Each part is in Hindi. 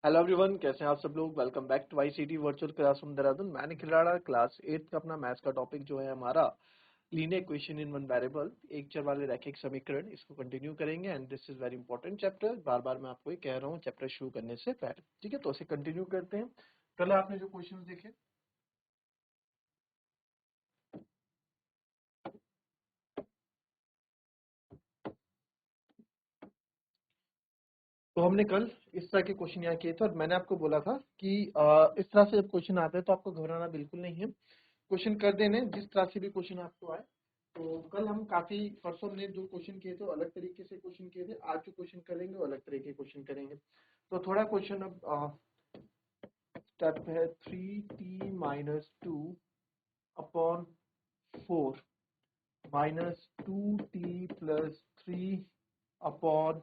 हेलो एवरीवन, कैसे हैं आप सब लोग। Welcome back to ICT virtual classroom Dehradun. मैंने खिलाड़ा क्लास 8 का अपना मैथ्स का टॉपिक जो है हमारा linear equation in one variable, एक चर वाले रैखिक समीकरण, इसको कंटिन्यू करेंगे। And this is very important chapter. बार बार मैं आपको ये कह रहा हूँ चैप्टर शुरू करने से पहले, ठीक है। तो इसे कंटिन्यू करते हैं। कल आपने जो क्वेश्चन देखे, तो हमने कल इस तरह के क्वेश्चन यहाँ किए थे और मैंने आपको बोला था कि इस तरह से जब क्वेश्चन आते हैं तो आपको घबराना बिल्कुल नहीं है। क्वेश्चन कर देने, जिस तरह से भी क्वेश्चन आपको आए। तो कल हम काफी, परसों हमने जो क्वेश्चन किए थे अलग तरीके से क्वेश्चन किए थे, आज जो क्वेश्चन करेंगे वो अलग तरीके के क्वेश्चन करेंगे। तो थोड़ा क्वेश्चन अब स्टेप है 3t-2 upon 4 minus 2t+3 upon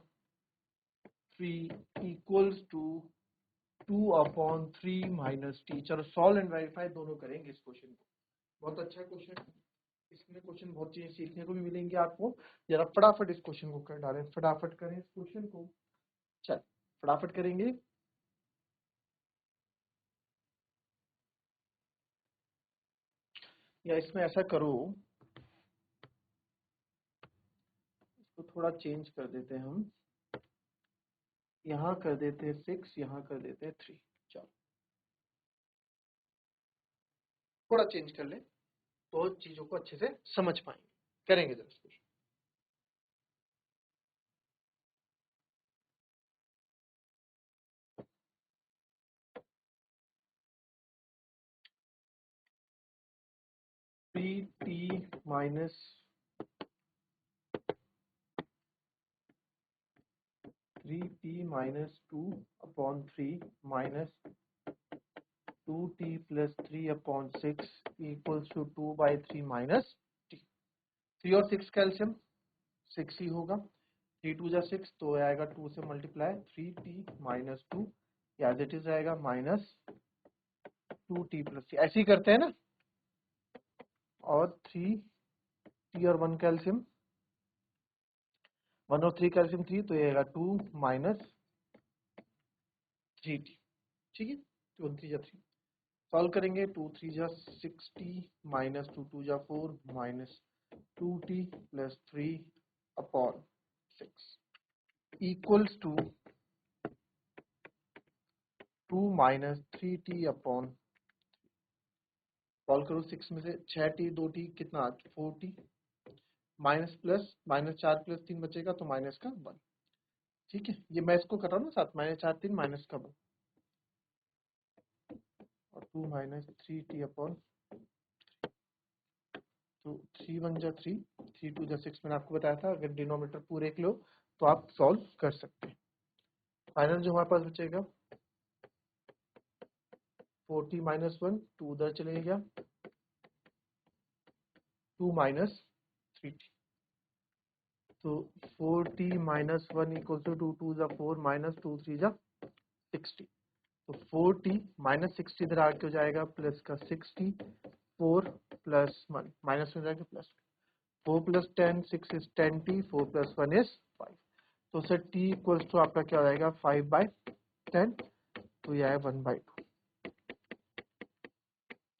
3 equals to 2/3 चलो सॉल्व एंड वेरीफाई दोनों करेंगे इस क्वेश्चन को। बहुत अच्छा क्वेश्चन, इसमें क्वेश्चन बहुत चीजें सीखने को भी मिलेंगी आपको। जरा फटाफट इस क्वेश्चन को कर डालें, फटाफट करें इस क्वेश्चन को। चल फटाफट करेंगे। या इसमें ऐसा करो, इसको थोड़ा चेंज कर देते हैं हम। यहाँ कर देते हैं 6, यहाँ कर देते हैं 3। चलो थोड़ा चेंज कर ले तो चीजों को अच्छे से समझ पाएंगे। करेंगे जरा इसको। 3t-2/3 minus 2t+3/6 equals to 2/3 minus t। 3 और 6 कैल्शियम 6 ही होगा। 3 2 जा 6 तो आएगा 2 से multiply 3t-2 as it is आएगा माइनस 2t+3। ऐसे ही करते हैं ना। और 3t और 1 कैल्शियम, 1 और 3 कैल्शियम 3, तो ये आएगा 2 माइनस 3t। ठीक है, 2 और 3 जा 3। सॉल्व करेंगे। 2 3 जा 6t माइनस 2 2 जा 4 minus 2t+3/6 equals to 2 minus 3t upon. Solve करो। 6 में से 6t 2t कितना 4t माइनस प्लस माइनस 4+3 बचेगा तो माइनस का 1। ठीक है, ये मैं इसको कर रहा हूँ ना साथ, -4 3 माइनस का 1 और 2 माइनस 3t अपॉन। तो 3 1 जा 3, 3 2 जा 6 मैंने आपको बताया था। अगर डिनोमिनेटर पूरे एक लो तो आप सॉल्व कर सकते हैं। फाइनल जो हमारे पास बचेगा 4t माइनस 1, 2 उधर चले गया, 2 माइनस 3t। तो 4t माइनस 1 इक्वल टू 2 2 जा 4 माइनस 2 3 जा 60। तो 4t माइनस 60 इधर आके हो जाएगा प्लस का 60, 4 प्लस 1 माइनस में जाएगा plus 4 plus 10 6 is 10t, 4 plus 1 is 5। तो सर t इक्वल्स टू आपका क्या हो जाएगा 5/10। तो यह है 1/2।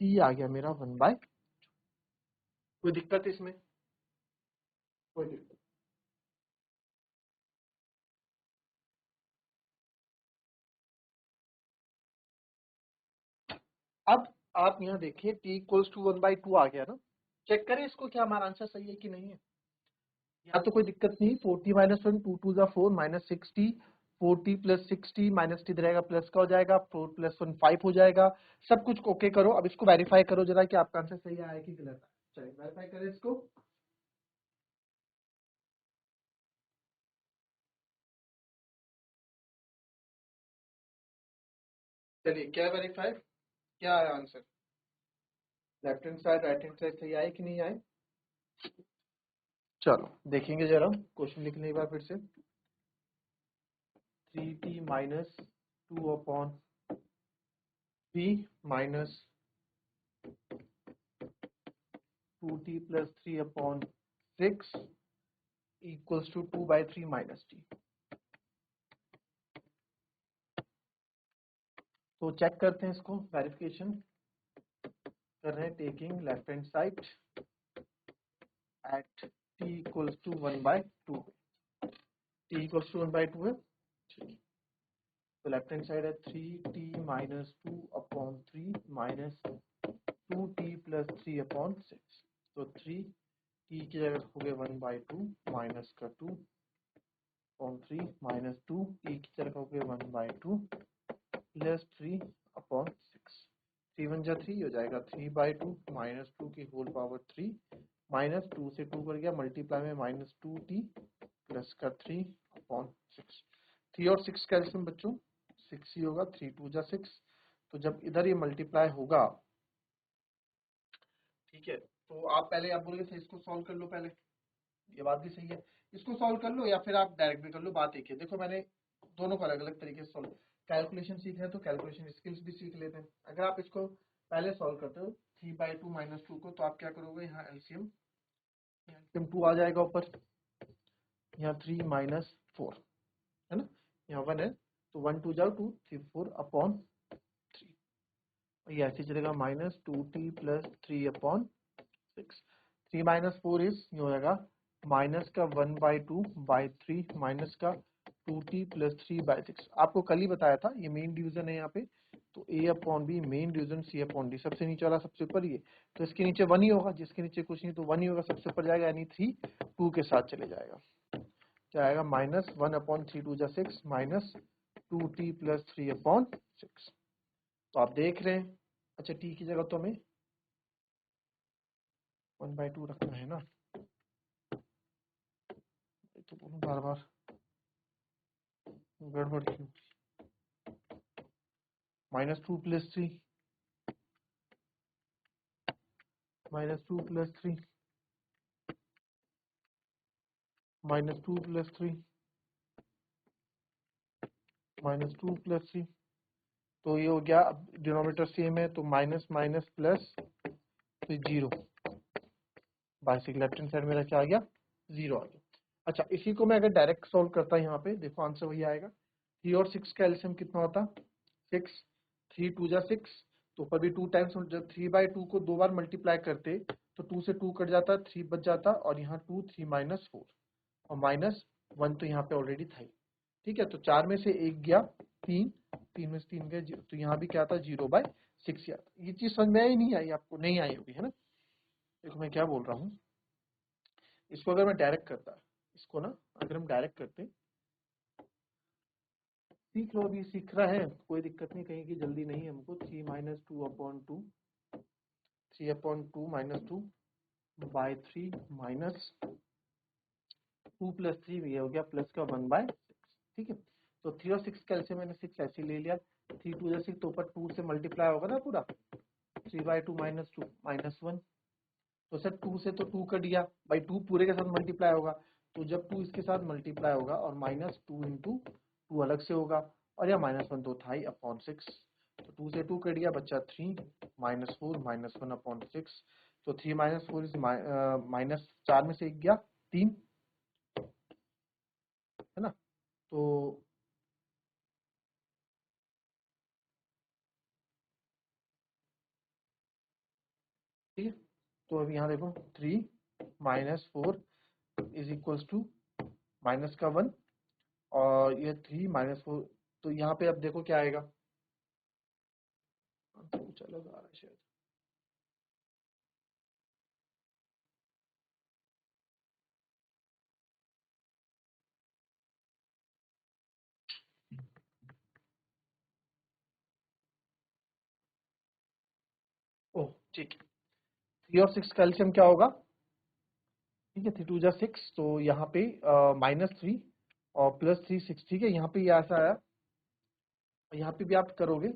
t आ गया मेरा 1/2। कोई दिक्कत इसमें? कोई दिक्कत। अब आप यहाँ देखिए t इक्वल्स टू 1/2 आ गया ना। चेक करें इसको, क्या हमारा आंसर सही है कि नहीं है। या तो कोई दिक्कत नहीं। 4t माइनस 1, 2 2 जा 4 minus 6t, 4t plus 6t minus t रहेगा प्लस का हो जाएगा, 4 प्लस 1 5 हो जाएगा। सब कुछ ओके करो। अब इसको वेरीफाई करो जरा कि आपका आंसर सही आया है कि गलत है। चलिए वेरीफाई करें इसको। चलिए क्या वेरीफाई, क्या आया answer. Left hand side right hand side सही आए कि नहीं आए। चलो देखेंगे जरा क्वेश्चन लिखने के बाद फिर से। 3t minus 2/3 minus 2t+3/6 equals to 2/3 minus t। तो चेक करते हैं इसको, वेरिफिकेशन कर रहे हैं, taking left hand side at t equals to 1/2, t equals to 1/2 है। तो लेफ्ट हैंड साइड है 3t minus 2 upon 3 minus 2t plus 3 upon 6। तो 3t की जगह हो गया 1/2 माइनस का 2 अपॉन 3 माइनस 2t की जगह हो गया 1/2 प्लस 3 अपॉन 6। 3 1 जा 3 हो जाएगा 3/2 माइनस 2 की होल पावर 3 माइनस 2 से 2 कर गया मल्टीप्लाई में माइनस 2t प्लस का 3 अपॉन 6। 3 और 6 का एलसीएम बच्चों 6 ही होगा, 3 2 जा 6। तो जब इधर ये मल्टीप्लाई होगा, ठीक है, तो आप पहले आप बोलोगे सर इसको सॉल्व कर लो पहले, ये बात भी सही है, इसको सॉल्व कर लो या फिर आप डायरेक्ट भी कर लो, बात एक है। देखो मैंने दोनों को अलग अलग तरीके से सॉल्व, कैलकुलेशन सीख रहे हैं तो कैलकुलेशन स्किल्स भी सीख लेते हैं। अगर आप इसको पहले सॉल्व करते हो 3/2 माइनस 2 को, तो आप क्या करोगे, यहाँ एलसीएम 2 आ जाएगा ऊपर, यहाँ 3 माइनस 4 है ना, यहाँ 1 है, तो 1 2 जाओ 2 3 4 अपॉन 3, ये ऐसे चलेगा minus 2t plus 3 upon 6। 3 minus 4 is ये हो जाएगा माइनस का 1/2/3 माइनस का 2t प्लस 3/6। आपको कल ही बताया था ये मेन डिवीजन है यहाँ पे, तो a अपॉन बी मेन डिवीजन c अपॉन डी, सबसे नीचे वाला सबसे ऊपर ही है, तो इसके नीचे 1 ही होगा, जिसके नीचे कुछ नहीं तो 1 ही होगा, सबसे ऊपर जाएगा, यानी 3 2 के साथ चले जाएगा, क्या आएगा माइनस 1 अपॉन 3 2 जा 6 माइनस 2t प्लस 3 अपॉन 6। तो आप देख रहे हैं, अच्छा t की जगह तो हमें 1/2 रखना है ना, तो बोलूं बार बार गड़बड़ क्यों, minus 2 plus 3 minus 2 plus 3 minus 2 plus 3 minus 2 plus 3, तो ये हो गया, अब डिनोमिनेटर सेम है तो माइनस माइनस प्लस तो 0, बेसिक लेफ्ट हैंड साइड मेरा क्या आ गया 0 आ गया। अच्छा इसी को मैं अगर डायरेक्ट सॉल्व करता यहाँ पे, देखो आंसर वही आएगा, 3 और 6 का एलसीएम कितना होता 6, 3 2 जा 6, तो ऊपर भी 2 टाइम्स, जब 3/2 को 2 बार मल्टीप्लाई करते तो 2 से 2 कट जाता, 3 बच जाता, और यहाँ 2 3 माइनस 4 और माइनस 1 तो यहाँ पे ऑलरेडी था ही, ठीक है, तो 4 में से 1 गया 3, 3 में से 3 गया 0, तो यहाँ भी क्या था 0/6 आता। ये चीज समझ में आई नहीं आई, आपको नहीं आई होगी है ना। देखो मैं क्या बोल रहा हूँ, इसको अगर मैं डायरेक्ट करता, इसको ना अगर हम डायरेक्ट करते, सीख लो, अभी सीख रहा है, कोई दिक्कत नहीं, कहीं की जल्दी नहीं है हमको। 3 minus 2 upon 2, 3 upon 2 minus 2 by 3 minus 2 plus 3 ये हो गया प्लस का 1/6, ठीक है। तो 3 और 6 का एलसीएम मैंने 6 ऐसे ले लिया, 3 2 जा 6, तो ऊपर 2 से मल्टीप्लाई होगा ना पूरा, 3/2 माइनस 2 माइनस 1, तो सर 2 से तो 2 कट गया, बाई 2 पूरे के साथ मल्टीप्लाई होगा, तो जब 2 इसके साथ मल्टीप्लाई होगा और माइनस 2 इंटू 2 अलग से होगा, और यह माइनस 1 तो था ही अपॉन 6, तो 2 से 2 कट गया, बच्चा 3 माइनस 4 माइनस 1 अपॉन 6, तो 3 माइनस 4 इज माइनस, 4 में से 1 गया 3, है ना, तो ठीक है, तो अब यहाँ देखो 3 minus 4 is equals to minus का 1, और ये 3 माइनस 4, तो यहाँ पे अब देखो क्या आएगा, कुछ अलग आ रहा है शायद, ओह ठीक है, 3 और 6 का एलसीएम क्या होगा, ठीक है, 3 2 जा 6, तो यहाँ पे -3 और +3 6, ठीक है, यहाँ पे ये ऐसा आया, यहाँ पे भी आप करोगे,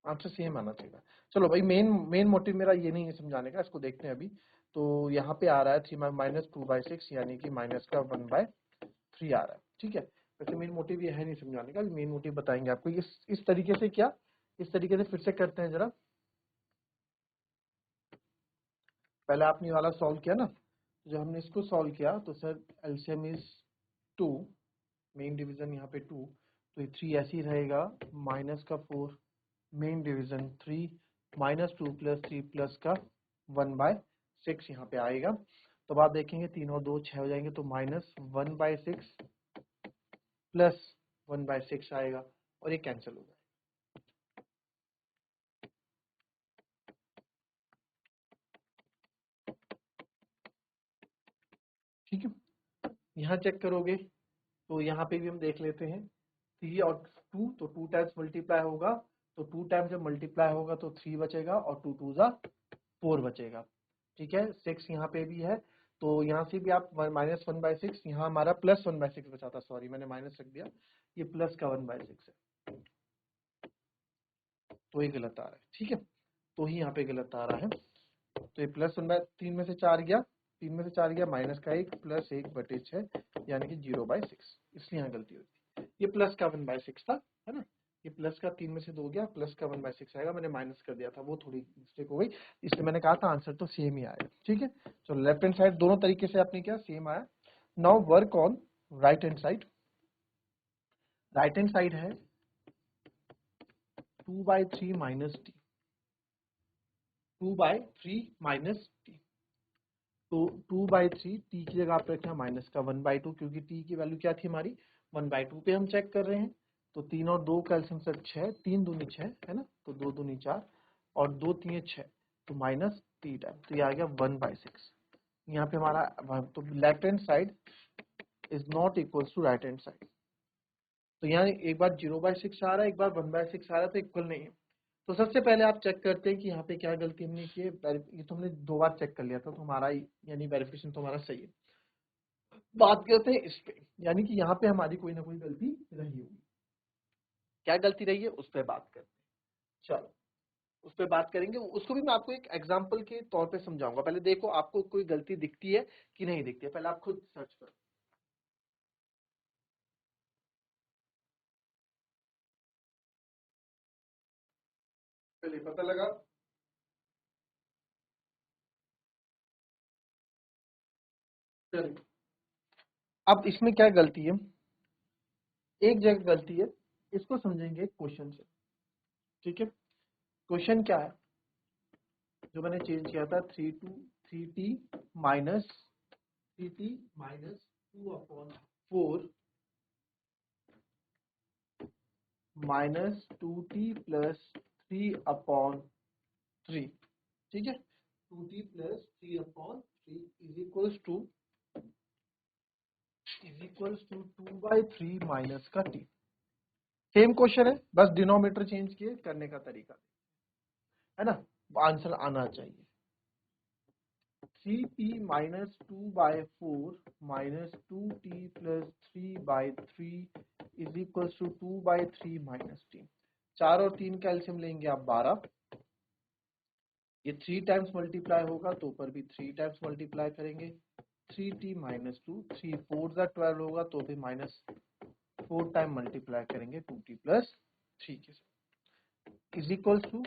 आंसर सेम आना चाहिए। चलो भाई, मेन मेन मोटिव मेरा ये नहीं है समझाने का, इसको देखते हैं अभी। तो यहाँ पे आ रहा है 3 माइनस 2/6, यानी कि माइनस का 1/3 आ रहा है, ठीक है। वैसे मेन मोटिव ये है नहीं समझाने का, मेन मोटिव बताएंगे आपको, इस तरीके से क्या इस तरीके से फिर से करते हैं जरा। पहले आपने वाला सॉल्व किया ना, जो हमने इसको सॉल्व किया तो sir LCM is 2, main division यहाँ पे 2, तो ये 3 ऐसे ही रहेगा, माइनस का 4, मेन डिवीजन 3, -2 + 3 प्लस का 1/6 यहाँ पे आएगा। तो अब आप देखेंगे 3 और 2 6 हो जाएंगे, तो -1/6 प्लस 1/6 आएगा और ये कैंसिल हो जाएगा। ठीक है, यहाँ चेक करोगे तो यहाँ पे भी हम देख लेते हैं 3 और 2, तो 2 टाइम्स मल्टीप्लाई होगा, तो 2 टाइम्स जब मल्टीप्लाई होगा तो 3 बचेगा और 2 2 जा 4 बचेगा। ठीक है, 6 यहाँ पे भी है, तो यहाँ से भी आप -1/6, यहाँ हमारा +1/6 बचा था, सॉरी मैंने माइनस रख दिया, ये प्लस का 1/6 है, तो ये गलत आ रहा है। ठीक है, तो ही यहाँ पे गलत आ रहा है, तो ये +1/3 में से 4 गया, 3 में से 4 गया, माइनस का 1 प्लस 1/6 यानी कि 0/6, इसलिए यहाँ गलती हुई थी। ये प्लस का 1/6 था, है ना, ये प्लस का 3 में से 2 गया, प्लस का 1/6 आएगा, मैंने माइनस कर दिया था, वो थोड़ी मिस्टेक हो गई, इसलिए मैंने कहा था आंसर तो सेम ही आएगा। ठीक है, तो लेफ्ट हैंड साइड दोनों तरीके से आपने क्या सेम आया। Now work on right hand side. Right hand side है 2/3 माइनस टी, 2/3 माइनस टी, तो 2/3 टी की जगह आप रखें माइनस का 1/2, क्योंकि टी की वैल्यू क्या थी हमारी 1/2 पे हम चेक कर रहे हैं, तो 3 और 2 का एलसीएम सर 6, 3 दूनी 6 है ना, तो 2 दूनी 4 और 2 3 6, तो माइनस टी टाइम, तो ये आ गया 1/6। यहाँ पे हमारा तो left hand side is not equal to right hand side, तो यहाँ एक बार 0/6 आ रहा है, एक बार 1/6 आ रहा है, तो इक्वल नहीं है। तो सबसे पहले आप चेक करते हैं कि यहाँ पे क्या गलती हमने की है, ये तो हमने 2 बार चेक कर लिया था, तो हमारा यानी वेरिफिकेशन तो हमारा सही है। बात करते हैं इस पे, यानी कि यहाँ पे हमारी कोई ना कोई गलती रही होगी, क्या गलती रही है उस पर बात करते हैं। चलो उस पर बात करेंगे, उसको भी मैं आपको एक एग्जांपल के तौर पे समझाऊंगा। पहले देखो आपको कोई गलती दिखती है कि नहीं दिखती है, पहले आप खुद सर्च करो। चलिए पता लगा। चलिए अब इसमें क्या गलती है, एक जगह गलती है, इसको समझेंगे क्वेश्चन से। ठीक है, क्वेश्चन क्या है, जो मैंने चेंज किया था 3t माइनस 2/4 -2t + 3/3, ठीक है, 2t + 3/3 is equals to 2/3 minus का t। सेम क्वेश्चन है, बस डिनोमिनेटर चेंज किए, करने का तरीका है ना, आंसर आना चाहिए। 3t - 2/4 -2t + 3/3 is equals to 2/3 minus T. 4 और 3 का एलसीएम लेंगे आप 12, ये 3 टाइम्स मल्टीप्लाई होगा तो ऊपर भी 3 टाइम्स मल्टीप्लाई करेंगे, 3t - 2, 3 4 12 होगा तो भी -4 टाइम मल्टीप्लाई करेंगे 2t + 3 के साथ, इज इक्वल्स टू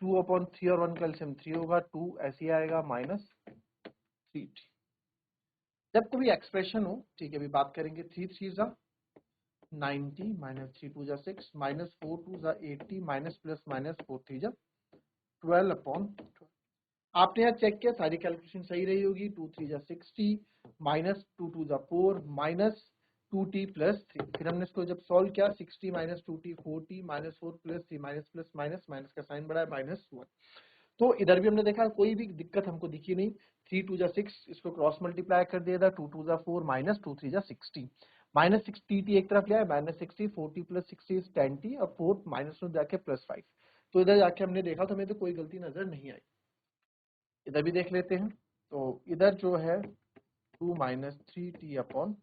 2/3 और 1 का एलसीएम 3 होगा, 2 ऐसे ही आएगा -3t। जब कोई एक्सप्रेशन हो, ठीक है, अभी बात करेंगे 3 3 जा 90 -3 2 जा 6 -4 2 जा 80 माइनस प्लस माइनस 4 3 जा 12/12। आपने यहाँ चेक किया, सारी कैलकुलेशन सही रही होगी, 2 3 जा 60 -2 2 जा 4 -2t + 3, फिर हमने इसको जब सॉल्व किया 60 - 2t 4t -4 + 3 minus plus minus minus का साइन बढ़ा है -1, तो इधर भी हमने देखा कोई भी दिक्कत हमको दिखी नहीं, 3 2 जा 6, इसको क्रॉस मल्टीप्लाई कर दिया था, 2 2 जा 4 -2 3 जा 60, -6t एक तरफ लिया है, -60 4t + 60 इज 10t और 4 माइनस में जाके +5, तो इधर जाके हमने देखा तो हमें तो कोई गलती नजर नहीं आई। इधर भी देख लेते हैं, तो इधर जो है 2 - 3t/,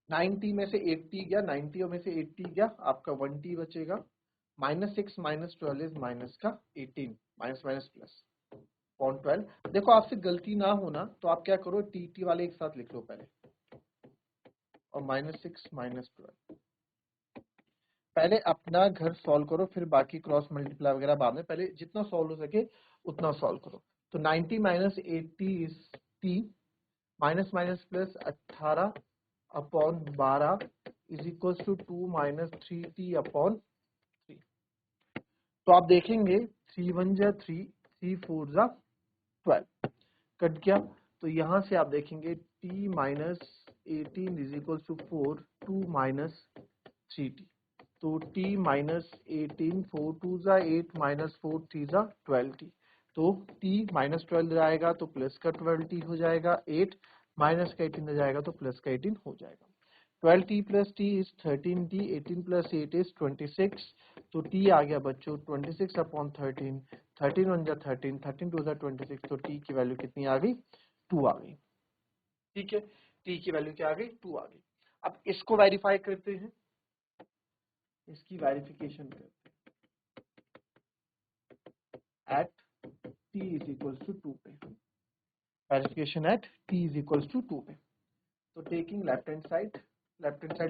90 में से 80 गया, 90 में से 80 गया, आपका 1t बचेगा, -6 - 12 इज माइनस का 18, माइनस माइनस प्लस 0.12। देखो आपसे गलती ना होना तो आप क्या करो, टी वाले एक साथ लिख लो पहले, और -6 - 12, पहले अपना घर सॉल्व करो, फिर बाकी क्रॉस मल्टीप्लाई वगैरह बाद में, पहले जितना सॉल्व हो सके उतना सॉल्व करो। तो 90 minus 80 is T, minus minus plus 18 upon 12 is equal to 2 minus 3t upon 3। तो आप देखेंगे 3 1 जा 3, 3 4 जा 12, कट गया। तो यहां से आप देखेंगे t minus 18 is equal to 4, 2 minus 3t। तो t माइनस 18, 4 2 जा 8 माइनस 4 3 जा 12t। तो t माइनस 12 आएगा तो प्लस का 12t हो जाएगा, 8 माइनस का 18 हो जाएगा तो प्लस का 18 हो जाएगा। 12t plus t is 13t, 18 plus 8 is 26। तो t आ गया बच्चों 26 अपॉन 13, 13 1 जा 13, 13 2 जा 26। तो t की वैल्यू कितनी आ गई? 2 आ गई। ठीक है, t की वैल्यू क्या आ गई? 2 आ गई। अब इसको वेरीफाई करते हैं, इसकी वेरिफिकेशन करते हैं at t is equal to 2 पे, verification at t is equal to 2 पे। तो टेकिंग लेफ्ट हैंड साइड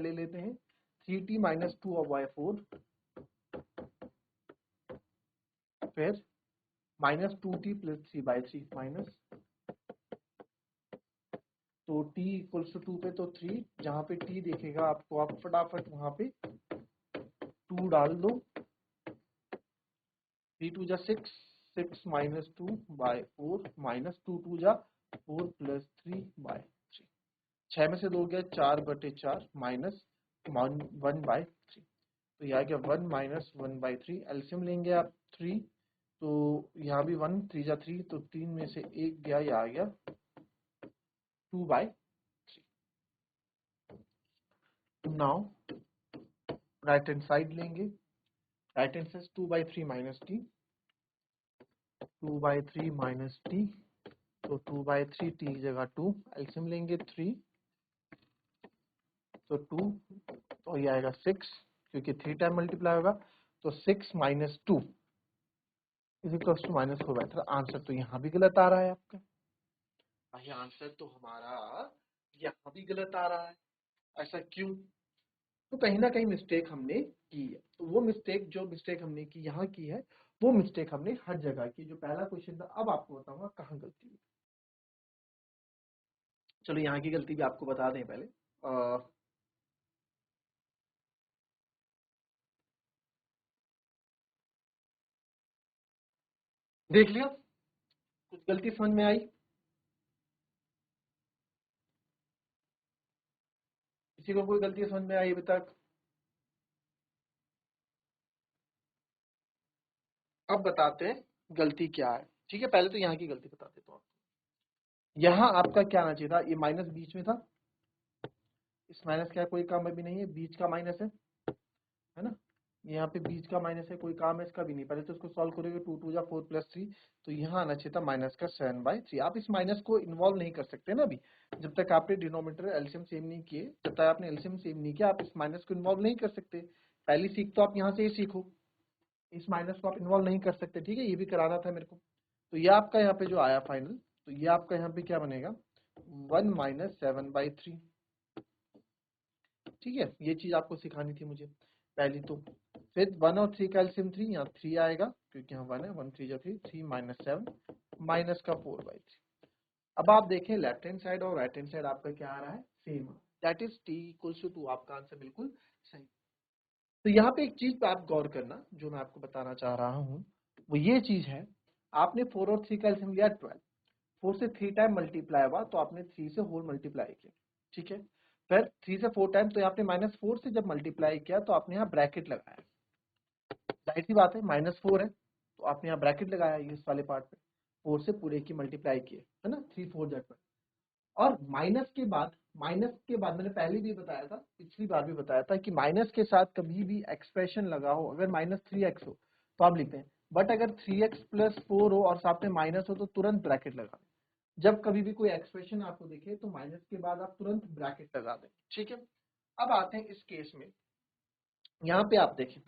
ले लेते हैं, 3t माइनस 2/4, फिर माइनस 2t प्लस 3/3 माइनस, तो t इक्वल्स टू 2 पे तो 3, जहां पे t देखेगा आपको आप फटाफट वहां पे 2 डाल दो, 3 2 जा 6, 6 माइनस 2/4 माइनस 2 2 जा 4 प्लस 3/3, 6 में से 2 गया 4/4 माइनस 1/3। तो यह आ गया 1 माइनस 1/3। एल्सियम लेंगे आप 3, तो यहाँ भी 1 3 जा 3, तो 3 में से 1 गया, यह आ गया 2/3। नाउ राइट हैंड साइड लेंगे, right hand side 2/3 minus T, 2/3 minus T, तो 2/3 टी की जगह 2, एल्सियम लेंगे 3, तो 2, तो ये आएगा 6, क्योंकि 3 टाइम मल्टीप्लाई होगा। तो 6 minus 2 is equal to minus 4/3। Answer तो यहाँ भी गलत आ रहा है आपका, ये आंसर तो हमारा यहाँ भी गलत आ रहा है। ऐसा क्यों? तो कहीं ना कहीं मिस्टेक हमने की है। तो वो मिस्टेक, जो मिस्टेक हमने की यहाँ की है, वो मिस्टेक हमने हर जगह की। जो पहला क्वेश्चन था, अब आपको बताऊंगा कहाँ गलती हुई। चलो यहाँ की गलती भी आपको बता दें पहले। देख लिया, कुछ गलती समझ में आई? किसी को कोई गलती समझ में आई अभी तक? अब बताते हैं गलती क्या है। ठीक है, पहले तो यहाँ की गलती बता देता हूँ। यहाँ आपका क्या आना चाहिए था, ये माइनस बीच में था, इस माइनस का कोई काम अभी नहीं है, बीच का माइनस है ना, यहाँ पे बीच का माइनस है, कोई काम है इसका भी नहीं। पहले तो इसको सॉल्व करोगे, 2 2 जा 4 प्लस 3, तो यहाँ आना चाहिए था माइनस का 7/3। आप इस माइनस को इन्वॉल्व नहीं कर सकते ना अभी, जब तक आपने डिनोमिनेटर एलसीएम सेम नहीं किए, जब तक आपने एलसीएम सेम नहीं किया, आप इस माइनस को इन्वॉल्व नहीं कर सकते। पहली सीख तो आप यहाँ से ही सीखो, इस माइनस को आप इन्वॉल्व नहीं कर सकते। ठीक है, ये भी कराना था मेरे को। तो ये आपका यहाँ पे जो आया फाइनल, तो ये आपका यहाँ पे क्या बनेगा, 1 माइनस 7/3। ठीक है, ये चीज आपको सिखानी थी मुझे पहली। तो फिर 1 और 3 का एलसीएम 3, यहाँ 3 आएगा क्योंकि यहाँ 1 है, 1 3 जा 3, 3 माइनस 7 माइनस का 4/3। अब आप देखें लेफ्ट हैंड साइड और राइट हैंड साइड आपका क्या आ रहा है, same, that is t equals to 2। आपका आंसर बिल्कुल सही। तो यहाँ पे एक चीज पे आप गौर करना, जो मैं आपको बताना चाह रहा हूँ, वो ये चीज है, आपने 4 और 3 का एलसीएम लिया 12, 4 से 3 टाइम मल्टीप्लाई हुआ, तो आपने 3 से होल मल्टीप्लाई किया। ठीक है, फिर 3 से 4 टाइम, तो आपने -4 से जब मल्टीप्लाई किया तो आपने यहाँ ब्रैकेट लगाया। जाहिर सी बात है, -4 है तो आपने यहाँ ब्रैकेट लगाया इस वाले पार्ट पे, 4 से पूरे की मल्टीप्लाई किए, है ना, 3 4 जा 12। और माइनस के बाद मैंने पहले भी बताया था, पिछली बार भी बताया था कि माइनस के साथ कभी भी एक्सप्रेशन लगा हो, अगर -3x हो तो आप लिखते हैं, बट अगर 3x + 4 हो और साथ में माइनस हो तो तुरंत ब्रैकेट लगा दें। जब कभी भी कोई एक्सप्रेशन आपको दिखे तो माइनस के बाद आप तुरंत ब्रैकेट लगा दें। ठीक है, अब आते हैं इस केस में। यहाँ पे आप देखें,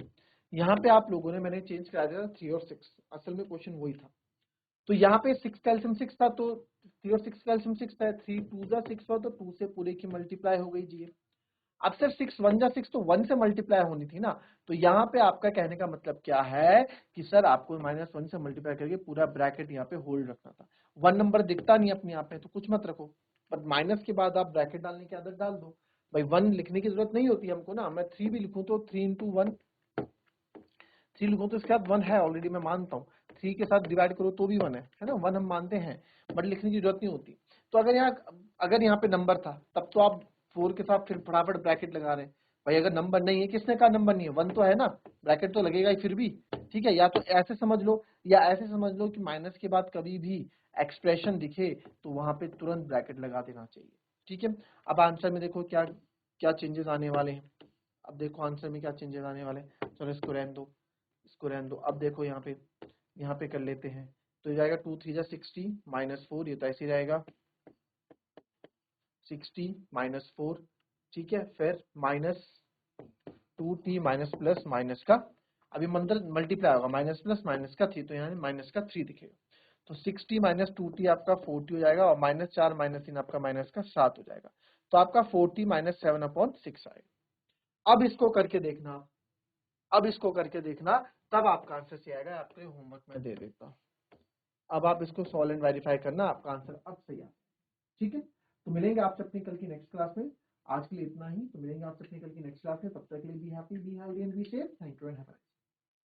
यहाँ पे आप लोगों ने, मैंने चेंज करा दिया था 3 और 6, असल में क्वेश्चन वही था। तो यहाँ पे 6 का एलसीएम 6 था, तो 3 और 6 का एलसीएम 6 था, 3 2 जा 6 हुआ, तो 2 से पूरे की मल्टीप्लाई हो गई जी। अब सिर्फ 6 1 जा 6 तो 1 से मल्टीप्लाई होनी थी ना, तो यहाँ पे आपका कहने का मतलब क्या है कि सर आपको -1 से मल्टीप्लाई करके पूरा ब्रैकेट यहाँ पे होल्ड रखना था। 1 नंबर दिखता नहीं अपने आप में तो कुछ मत रखो, पर माइनस के बाद आप ब्रैकेट डालने की आदत डाल दो। भाई 1 लिखने की जरूरत नहीं होती हमको ना, मैं 3 भी लिखूं तो 3 इंटू 1 3 लिखूं तो इसके बाद 1 है ऑलरेडी, मैं मानता हूँ। 3 के साथ डिवाइड करो तो भी 1 है ना, 1 हम मानते हैं, बट लिखने की जरूरत नहीं होती। तो अगर यहाँ पे नंबर था तब तो आप 4 के साथ फिर फटाफट ब्रैकेट लगा रहे हैं। भाई अगर नंबर नहीं है, किसने कहा नंबर नहीं है, 1 तो है ना, ब्रैकेट तो लगेगा ही फिर भी। ठीक है, या तो ऐसे समझ लो या ऐसे समझ लो कि माइनस के बाद कभी भी एक्सप्रेशन दिखे तो वहां पे तुरंत ब्रैकेट लगा देना चाहिए। ठीक है, अब आंसर में देखो क्या क्या चेंजेस आने वाले हैं। अब देखो आंसर में क्या चेंजेस आने वाले हैं। चलो इसको रहने दो, इसको रहने दो। अब देखो यहाँ पे कर लेते हैं, तो ये जाएगा 2 3 जा 60 -4, ये तो ऐसे ही रहेगा 60 -4। ठीक है, फिर -2t माइनस प्लस माइनस का, अभी मंत्र मल्टीप्लाई होगा, माइनस प्लस माइनस का 3, तो यहाँ माइनस का 3 दिखेगा। तो 60 -2t आपका 40 हो जाएगा, और -4 -3 आपका माइनस का 7 हो जाएगा। तो आपका 40 -7/6 आएगा। अब इसको करके देखना, तब आपका आंसर सही आएगा। आपके होमवर्क में दे देता हूँ, अब आप इसको सॉल्व एंड वेरीफाई करना, आपका आंसर अब सही आएगा। ठीक है, तो मिलेंगे आपसे अपनी कल की नेक्स्ट क्लास में। आज के लिए इतना ही, तो मिलेंगे आपसे अपनी कल की नेक्स्ट क्लास में। तब तक के लिए be happy, be healthy and be safe. Thank you and have a